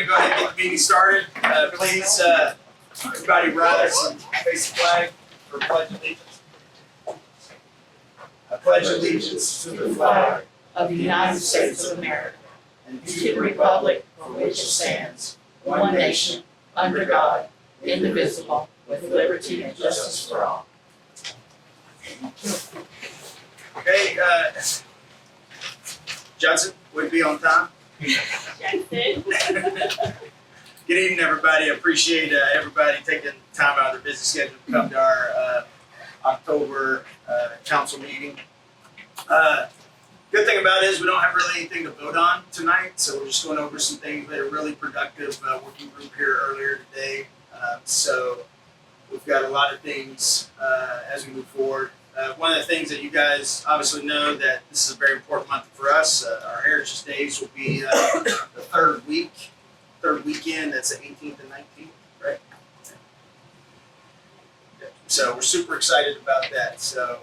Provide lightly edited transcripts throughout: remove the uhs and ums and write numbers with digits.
gonna go ahead and get the meeting started. Please, everybody rise and face the flag for pledge allegiance. I pledge allegiance to the flag of the United States of America, and to the republic for which it stands, one nation, under God, indivisible, with liberty and justice for all. Okay, Johnson, would it be on time? Good evening, everybody. I appreciate everybody taking time out of their busy schedule to come to our October council meeting. Good thing about it is we don't have really anything to vote on tonight, so we're just going over some things. We had a really productive working group here earlier today, so we've got a lot of things as we move forward. One of the things that you guys obviously know that this is a very important month for us. Our Heritage Days will be the third weekend. That's the 18th and 19th, right? So we're super excited about that. So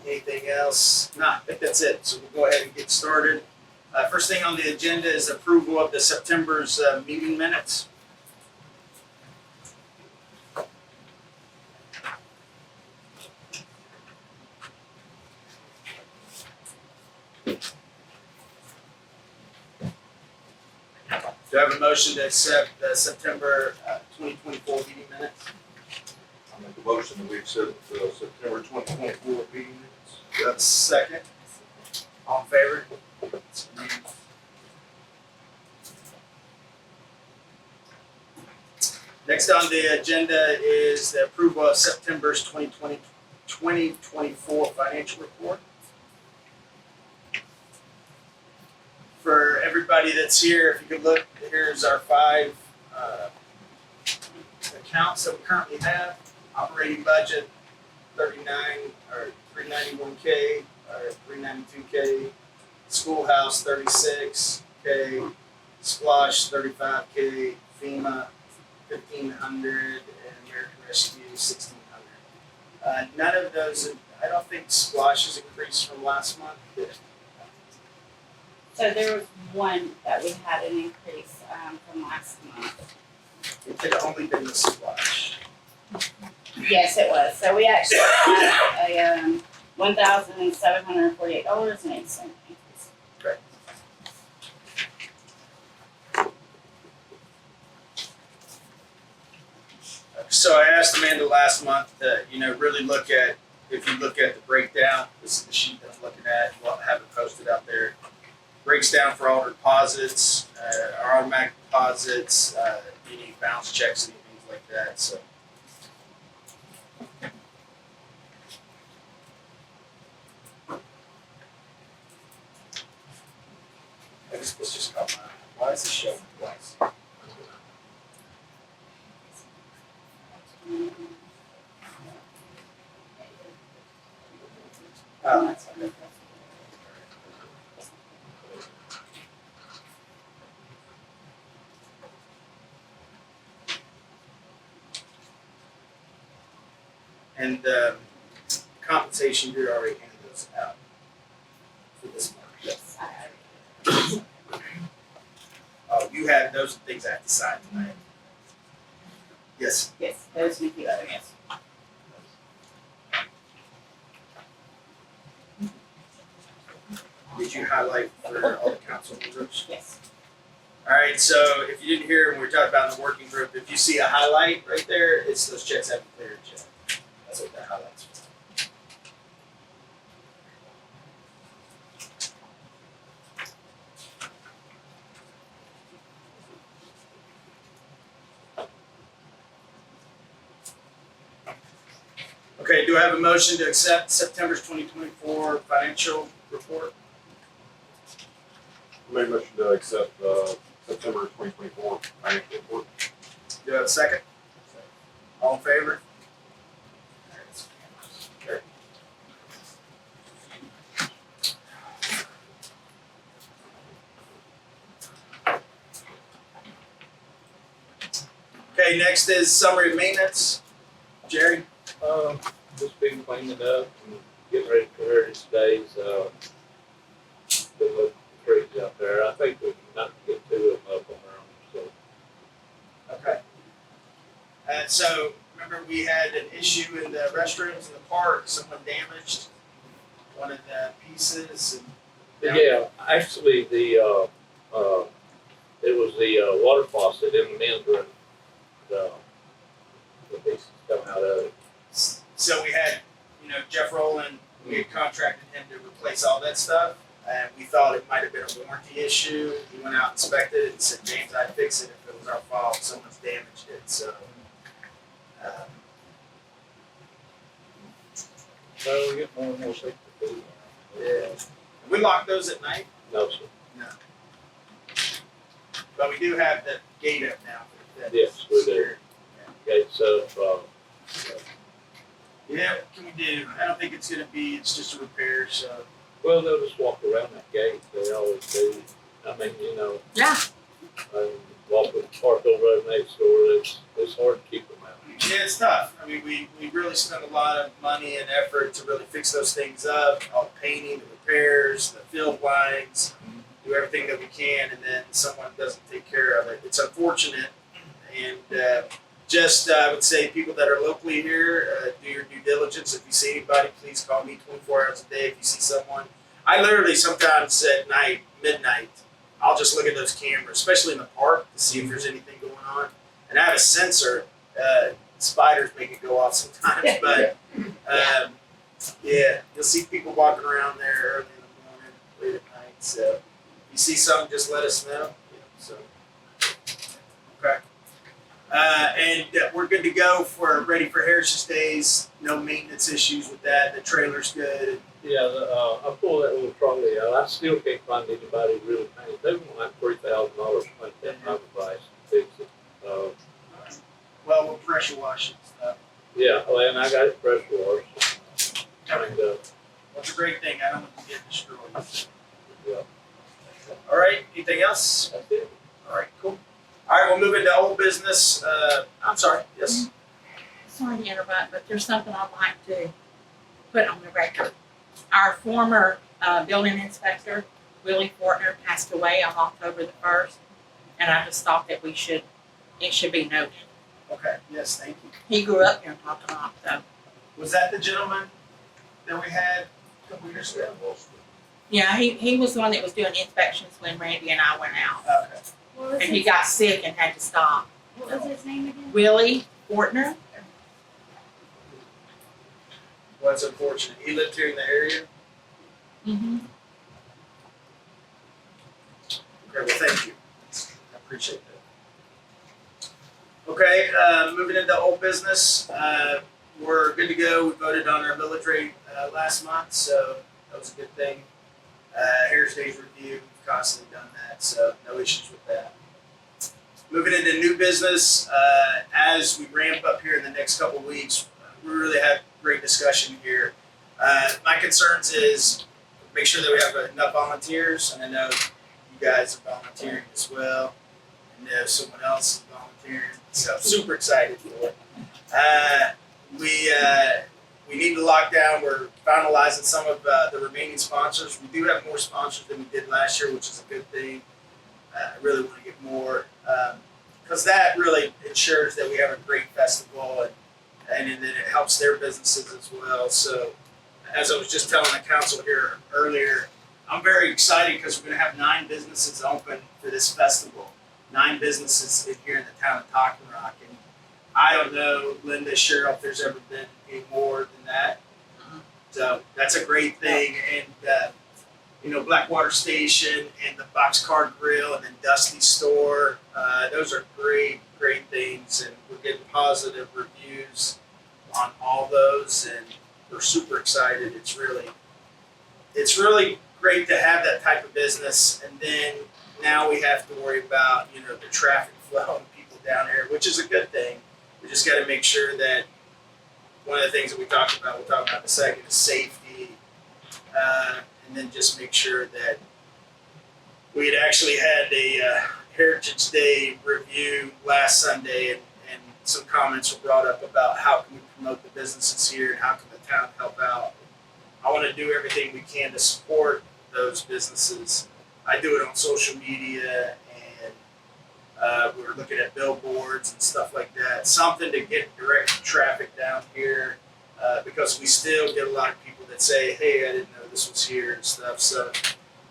anything else? No, I think that's it. So we'll go ahead and get started. First thing on the agenda is approval of the September's meeting minutes. Do I have a motion to accept the September 2024 meeting minutes? I make a motion that we accept the September 2024 meeting minutes. Do I have a second? All in favor? Next on the agenda is the approval of September's 2024 financial report. For everybody that's here, if you could look, here's our 5 accounts that we currently have. Operating budget, 391K or 392K. Schoolhouse, 36K. Splosh, 35K. FEMA, 1,500, and American Rescue, 1,600. None of those, I don't think Splosh has increased from last month. So there was one that we had an increase from last month. It could only been the Splosh. Yes, it was. So we actually had a $1,748.08 increase. Correct. So I asked Amanda last month to, really look at, if you look at the breakdown, this is the sheet that I'm looking at, we'll have it posted out there. Breaks down for all the deposits, our automatic deposits, any bounce checks, and things like that. So, let's just come on. Why is this showing twice? Oh, that's okay. And compensation, you already handed those out for this month. Yes, Oh, you had those things I have to sign tonight. Yes. yes, those and a few others. Yes. Did you highlight for all the council members? Yes. All right. So if you didn't hear when we were talking about in the working group, if you see a highlight right there, it's those checks haven't cleared yet. That's what that highlights for. Okay, do I have a motion to accept September's 2024 financial report? I make a motion to accept September 2024 financial report. Do I have a second? All in favor? Okay. Okay, next is summary of maintenance. Jerry? Just been cleaning up and getting ready for Heritage Days. Been looking crazy out there. I think we can not get to So remember we had an issue in the restrooms in the park. Someone damaged one of the pieces. And Yeah, actually, it was the water faucet in the men's room. The pieces come out of it. so we had, Jeff Rowland, we had contracted him to replace all that stuff. And we thought it might have been a warranty issue. He went out, inspected it, and said, James, I'd fix it if it was our fault. Someone's damaged it. So, So we get more and more safety food. yeah. We lock those at night. No, sir. No. But we do have the gate up now. Yes, we do. Gates up, Yeah, what can we do? I don't think it's it's just a repair, so. well, they'll just walk around that gate. They always do. I mean, Yeah. walk with Parkville Road next door. It's hard to keep them out. Yeah, it's tough. I mean, we really spend a lot of money and effort to really fix those things up, all the painting, the repairs, the field lines, do everything that we can, and then someone doesn't take care of it. It's unfortunate, and I would say people that are locally here, do your due diligence. If you see anybody, please call me 24 hours a day. If you see someone, I literally sometimes at night, midnight, I'll just look at those cameras, especially in the park, to see if there's anything going on. And I have a sensor. Spiders make it go off sometimes, but yeah, you'll see people walking around there early in the morning, late at night. So if you see something, just let us know. Okay. And we're good to go ready for Heritage Days. No maintenance issues with that. The trailer's good. Yeah, I pulled that little trolley out. I still can't find anybody who really painted. They want like $3,000 to make that fiberglass to fix it. Well, we'll pressure wash it and stuff. Yeah, well, and I got it fresh washed. And, That's a great thing. I don't want to get destroyed. yeah, All right. Anything else? that's it. All right. Cool. All right. We'll move into old business. I'm sorry. Yes. Sorry to interrupt, but there's something I'd like to put on the record. Our former building inspector, Willie Fortner, passed away on October the 1st, and I just thought that it should be noted. Okay. Yes. Thank you. He grew up here in Talkanock, so. Was that the gentleman that we had a couple years ago? Yeah, he was the one that was doing inspections when Randy and I went out. Okay. What was And he his- got sick and had to stop. What was his name again? Willie Fortner? Well, that's unfortunate. He lived here in the area. Mm-hmm. Okay. Well, thank you. I appreciate that. Okay. Moving into old business. We're good to go. We voted on our millage rate last month, so that was a good thing. Heritage Days review, we've constantly done that, so no issues with that. Moving into new business, as we ramp up here in the next couple of weeks, we really had great discussion here. My concerns is make sure that we have enough volunteers, and I know you guys are volunteering as well. I know someone else is volunteering, so I'm super excited for it. We need to lock down. We're finalizing some of the remaining sponsors. We do have more sponsors than we did last year, which is a good thing. I really want to get more because that really ensures that we have a great festival and then it helps their businesses as well. So as I was just telling the council here earlier, I'm very excited because we're going to have 9 businesses open for this festival. 9 businesses here in the town of Talkanock. And I don't know, Linda, Cheryl, if there's ever been any more than that. So that's a great thing. And, Blackwater Station and the Boxcar Grill and then Dusty's Store, those are great, great things. And we're getting positive reviews on all those. And we're super excited. It's really great to have that type of business. And then now we have to worry about, the traffic flow and people down here, which is a good thing. We just got to make sure that one of the things that we'll talk about in a second, is safety. And then just make sure that we had actually had a Heritage Day review last Sunday, and some comments were brought up about how can we promote the businesses here and how can the town help out. I want to do everything we can to support those businesses. I do it on social media, and We were looking at billboards and stuff like that, something to get direct traffic down here, because we still get a lot of people that say, hey, I didn't know this was here and stuff. So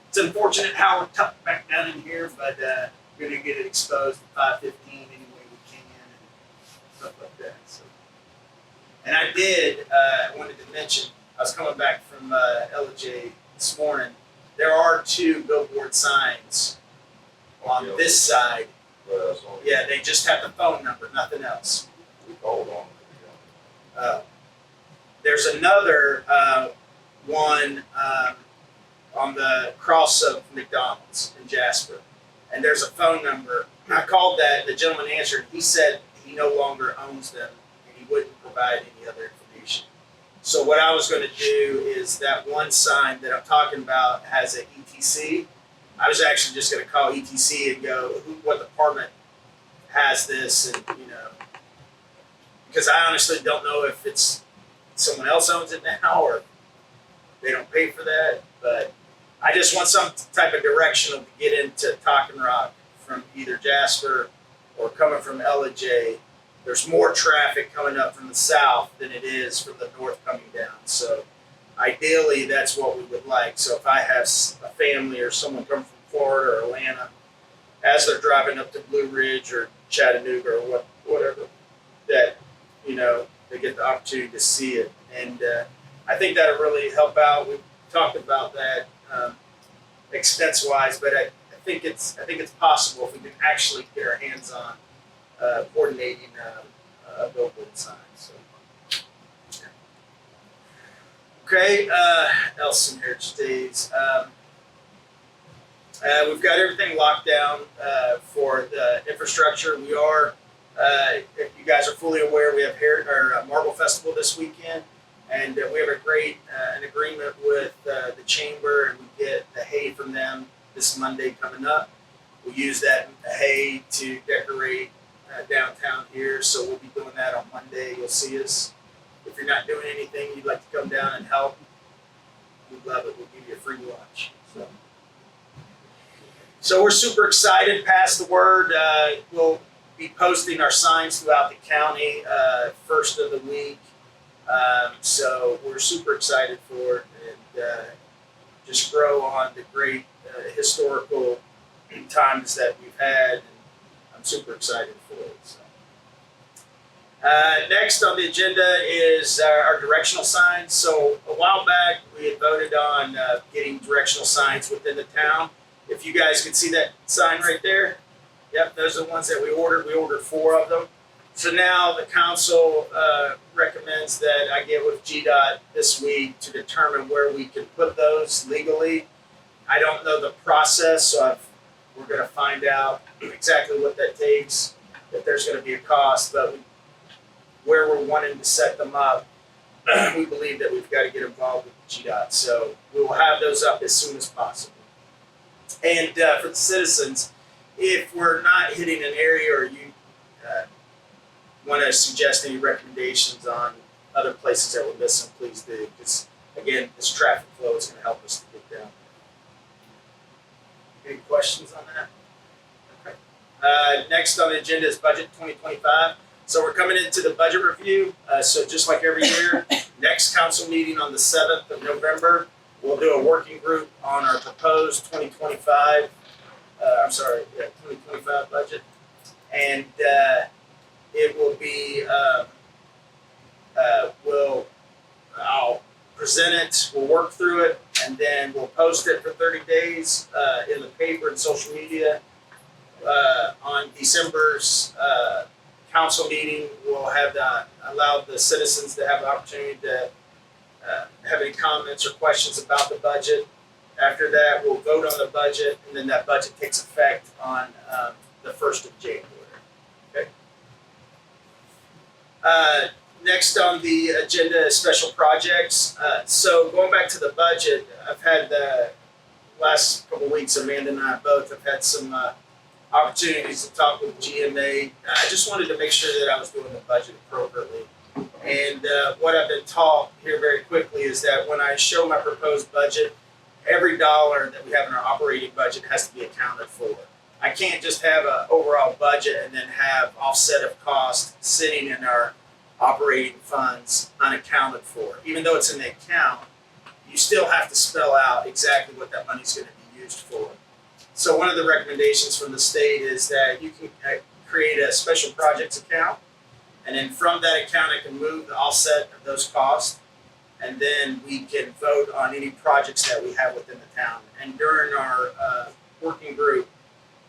it's unfortunate how we're tucked back down in here, but we're going to get it exposed at 5:15 any way we can and stuff like that. So. And I did, wanted to mention, I was coming back from LJ this morning. There are 2 billboard signs on this side. Yeah, they just have the phone number, nothing else. We called on it. There's another one on the cross of McDonald's in Jasper, and there's a phone number. I called that, the gentleman answered. He said he no longer owns them, and he wouldn't provide any other information. So what I was going to do is that one sign that I'm talking about has an ETC. I was actually just going to call ETC and go, what department has this, and because I honestly don't know if it's someone else owns it now or they don't pay for that. But I just want some type of directional to get into Talking Rock from either Jasper or coming from LJ. There's more traffic coming up from the south than it is from the north coming down. So ideally, that's what we would like. So if I have a family or someone come from Florida or Atlanta, as they're driving up to Blue Ridge or Chattanooga or whatever, that they get the opportunity to see it. And I think that'll really help out. We've talked about that expense-wise, but I think it's possible if we can actually get our hands on coordinating a billboard sign. So. Okay, else in Heritage Days. We've got everything locked down for the infrastructure. We are, if you guys are fully aware, we have our Marble Festival this weekend, and we have a great an agreement with the chamber, and we get the hay from them this Monday coming up. We use that hay to decorate downtown here, so we'll be doing that on Monday. You'll see us. If you're not doing anything, you'd like to come down and help, we'd love it. We'll give you a free lunch. So we're super excited. Pass the word. We'll be posting our signs throughout the county first of the week. So we're super excited for it, and just grow on the great historical times that we've had. And I'm super excited for it. So. Next on the agenda is our directional signs. So a while back, we had voted on getting directional signs within the town. If you guys can see that sign right there, yep, those are the ones that we ordered. We ordered 4 of them. So now the council recommends that I get with GDOT this week to determine where we can put those legally. I don't know the process, so we're going to find out exactly what that takes, if there's going to be a cost, but where we're wanting to set them up, we believe that we've got to get involved with GDOT. So we will have those up as soon as possible. And for the citizens, if we're not hitting an area or you want to suggest any recommendations on other places that we're missing, please do. Because, again, this traffic flow is going to help us to get down. Any questions on that? Okay. Next on the agenda is Budget 2025. So we're coming into the budget review. So just like every year, next council meeting on the 7th of November, we'll do a working group on our proposed 2025, 2025 budget. And it will be, I'll present it, we'll work through it, and then we'll post it for 30 days in the paper and social media. On December's council meeting, we'll have allow the citizens to have the opportunity to have any comments or questions about the budget. After that, we'll vote on the budget, and then that budget takes effect on the 1st of January. Okay. Next on the agenda is special projects. So going back to the budget, I've had the last couple of weeks, Amanda and I both have had some opportunities to talk with GMA. I just wanted to make sure that I was doing the budget appropriately. And what I've been taught here very quickly is that when I show my proposed budget, every dollar that we have in our operating budget has to be accounted for. I can't just have an overall budget and then have offset of cost sitting in our operating funds unaccounted for. Even though it's in the account, you still have to spell out exactly what that money's going to be used for. So one of the recommendations from the state is that you can create a special projects account, and then from that account I can move the offset of those costs, and then we can vote on any projects that we have within the town. And during our working group,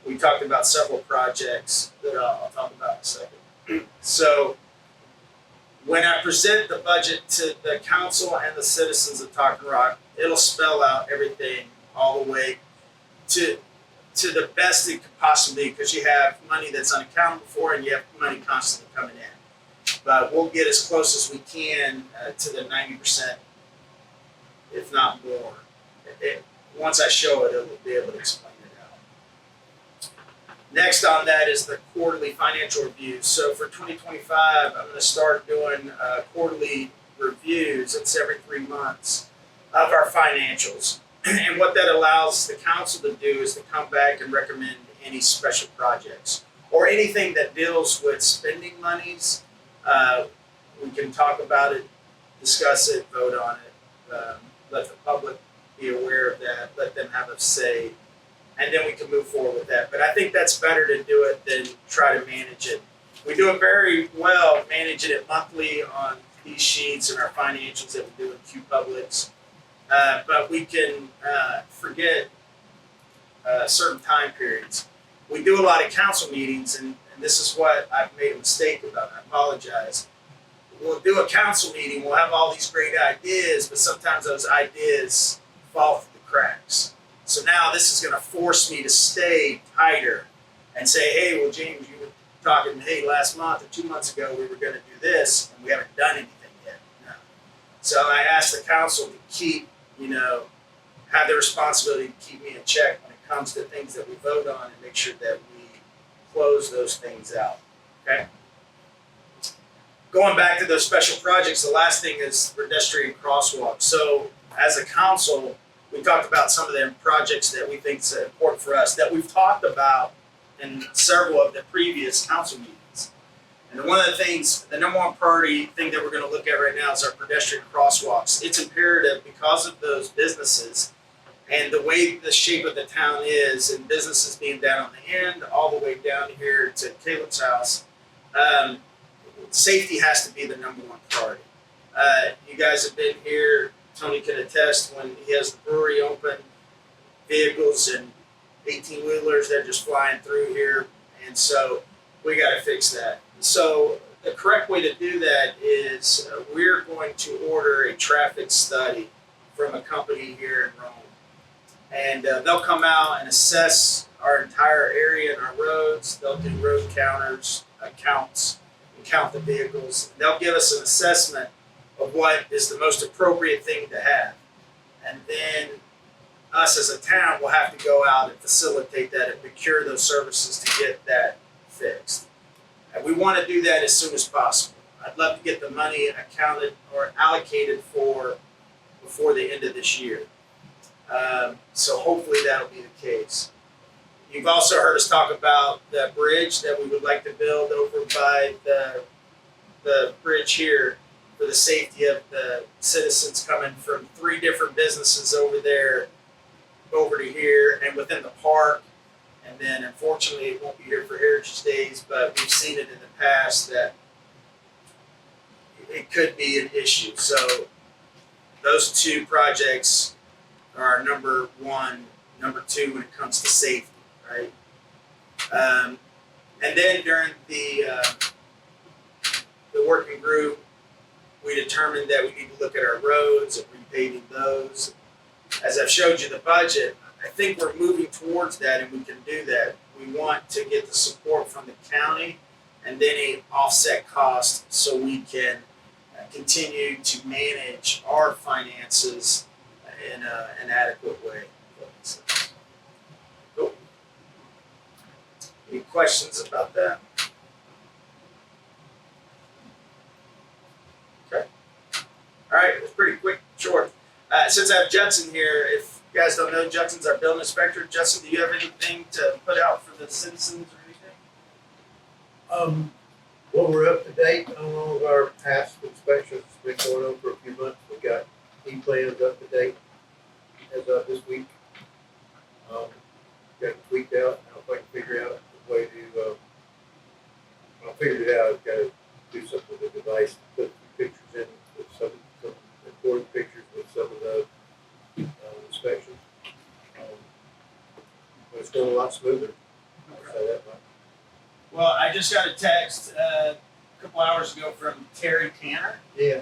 we talked about several projects that I'll talk about in a second. So when I present the budget to the council and the citizens of Talking Rock, it'll spell out everything all the way to the best it could possibly be, because you have money that's unaccounted for and you have money constantly coming in. But we'll get as close as we can to the 90%, if not more. Once I show it, it'll be able to explain it out. Next on that is the quarterly financial review. So for 2025, I'm going to start doing quarterly reviews. It's every 3 months of our financials. And what that allows the council to do is to come back and recommend any special projects or anything that deals with spending monies. We can talk about it, discuss it, vote on it, let the public be aware of that, let them have a say, and then we can move forward with that. But I think that's better to do it than try to manage it. We do it very well managing it monthly on these sheets and our financials that we do in Q Publics. But we can forget certain time periods. We do a lot of council meetings, and this is what I've made a mistake about. I apologize. We'll do a council meeting, we'll have all these great ideas, but sometimes those ideas fall through the cracks. So now this is going to force me to stay tighter and say, hey, well, James, you were talking, hey, last month or 2 months ago, we were going to do this, and we haven't done anything yet. No. So I asked the council to keep, have the responsibility to keep me in check when it comes to things that we vote on and make sure that we close those things out. Okay? Going back to those special projects, the last thing is pedestrian crosswalk. So as a council, we talked about some of the projects that we think is important for us that we've talked about in several of the previous council meetings. And one of the things, the number one priority thing that we're going to look at right now is our pedestrian crosswalks. It's imperative because of those businesses and the way the shape of the town is, and businesses being down on the end, all the way down here to Caleb's house. Safety has to be the number one priority. You guys have been here. Tony can attest when he has the brewery open, vehicles and 18-wheelers, they're just flying through here. And so we got to fix that. So the correct way to do that is we're going to order a traffic study from a company here in Rome. And they'll come out and assess our entire area and our roads. They'll do road counts, and count the vehicles. They'll give us an assessment of what is the most appropriate thing to have. And then us as a town will have to go out and facilitate that and procure those services to get that fixed. And we want to do that as soon as possible. I'd love to get the money accounted or allocated for before the end of this year. So hopefully that'll be the case. You've also heard us talk about the bridge that we would like to build over by the bridge here for the safety of the citizens coming from 3 different businesses over there, over to here, and within the park. And then unfortunately it won't be here for Heritage Days, but we've seen it in the past that it could be an issue. So those 2 projects are number 1, number 2 when it comes to safety, right? And then during the working group, we determined that we need to look at our roads and repaving those. As I've showed you the budget, I think we're moving towards that, and we can do that. We want to get the support from the county and then an offset cost so we can continue to manage our finances in an adequate way. Cool. Any questions about that? Okay. All right, it's pretty quick, short. Since I have Judson here, if you guys don't know, Justin's our building inspector. Justin, do you have anything to put out for the citizens or anything? Well, we're up to date on all of our past inspections. It's been going on for a few months. We got E-plans up to date as of this week. Got it tweaked out. Now if I can figure out a way to, I'll figure it out. I've got to do something with the device, put pictures in, with some important pictures with some of the inspections. But it's going a lot smoother. I'll say that much. Well, I just got a text a couple hours ago from Terry Tanner, Yeah.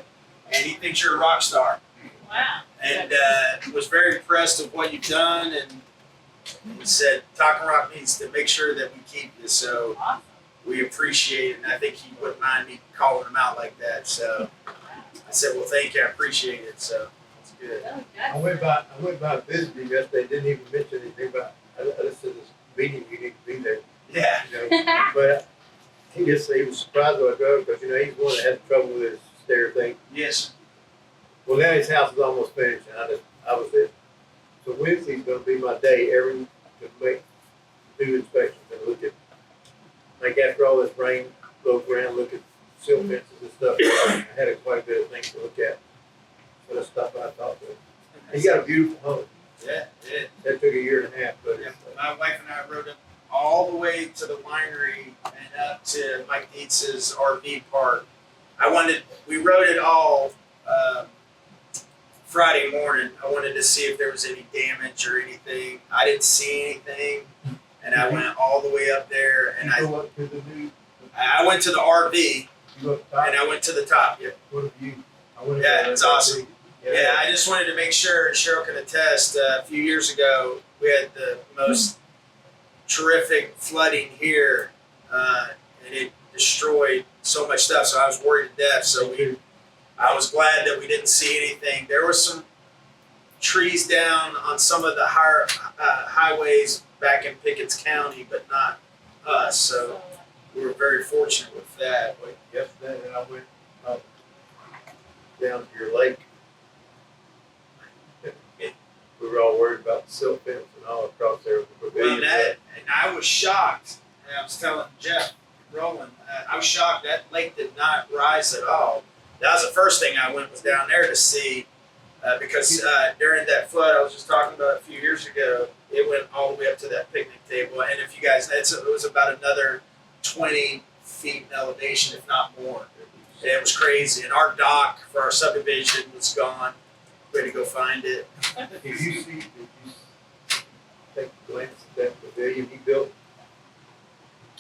and he thinks you're a rock star, Wow. and was very impressed with what you've done, and he said Talking Rock needs to make sure that we keep you. So Awesome. we appreciate it, and I think he wouldn't mind me calling him out like that. So I said, well, thank you, I appreciate it. So it's good. Really I good. went by visiting yesterday, didn't even mention anything about, I said this meeting, you need to be there, Yeah. you know. But he was surprised when I drove, because, you know, he's the one that had trouble with his stair thing. Yes. Well, now his house is almost finished, and I was there. So Wednesday's gonna be my day, to make new inspections and look at, like after all this rain, look around, look at silt fences and stuff. I had quite a bit of things to look at. So that's stuff I thought of. He got a beautiful home. Yeah. Yeah. That took a year and a half, but Yeah, my wife and I rode him all the way to the winery and up to Mike Dietz's RV park. We rode it all Friday morning. I wanted to see if there was any damage or anything. I didn't see anything, and I went all the way up there, and you go up to the new, I went to the RV you up top, and I went to the top. Yeah, what have you? I went Yeah, there, it's awesome. Yeah. yeah. I just wanted to make sure Cheryl can attest. A few years ago, we had the most terrific flooding here, and it destroyed so much stuff. So I was worried to death. So I was glad that we didn't see anything. There were some trees down on some of the higher highways back in Pickens County, but not us. So we were very fortunate with that. Like yesterday, and I went up down to your lake. We were all worried about the silt fence and all across there with the Well, pavilion. and I was shocked. And I was telling Jeff Rowland, I was shocked that lake did not rise at all. That was the first thing I was down there to see, because during that flood I was just talking about a few years ago, it went all the way up to that picnic table. And if you guys, it was about another 20 feet in elevation, if not more. It was crazy. And our dock for our subdivision was gone. We had to go find it. Did you take a glance at that pavilion he built?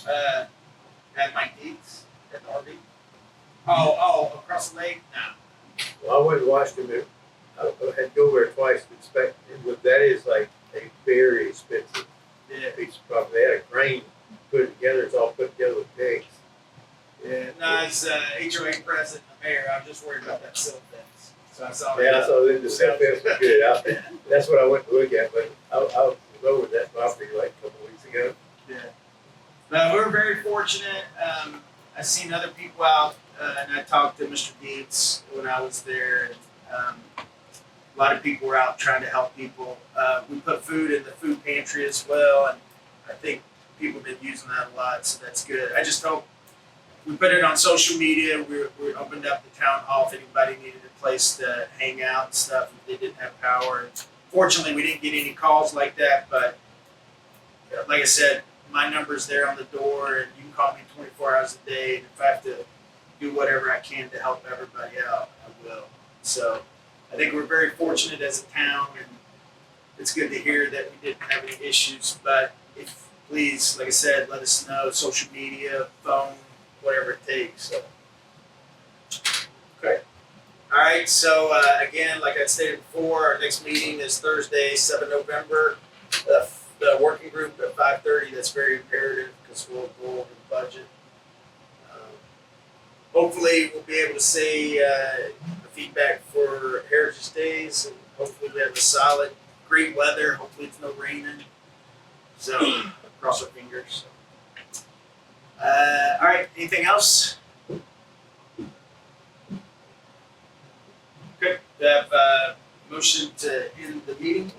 At Mike Dietz at the RV. Oh, across the lake? No. Well, I went and watched him. I had to go there twice to inspect it, but that is like a very expensive Yeah. piece of property. They had a crane put it together. It's all put together with pigs. Yeah. No, as HOA president and the mayor, I'm just worried about that silt fence. So I saw Yeah, that. so the silt fence was good. That's what I went to look at, but I was over that property like a couple of weeks ago. Yeah. But we're very fortunate. I've seen other people out, and I talked to Mr. Dietz when I was there. And, a lot of people were out trying to help people. We put food in the food pantry as well, and I think people have been using that a lot, so that's good. I just hope we put it on social media. We opened up the town hall if anybody needed a place to hang out and stuff if they didn't have power. Fortunately, we didn't get any calls like that, but like I said, my number's there on the door, and you can call me 24 hours a day. And if I have to do whatever I can to help everybody out, I will. So I think we're very fortunate as a town, and it's good to hear that we didn't have any issues. But if please, like I said, let us know, social media, phone, whatever it takes. So. Okay. All right. So again, like I stated before, our next meeting is Thursday, 7 November. The working group at 5:30. That's very imperative because we'll go over the budget. Hopefully, we'll be able to see the feedback for Heritage Days, and hopefully, we have a solid, great weather. Hopefully, it's no raining. So, cross our fingers. All right. Anything else? Okay. We have a motion to end the meeting.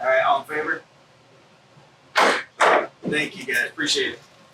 All right, all in favor? Thank you guys, appreciate it.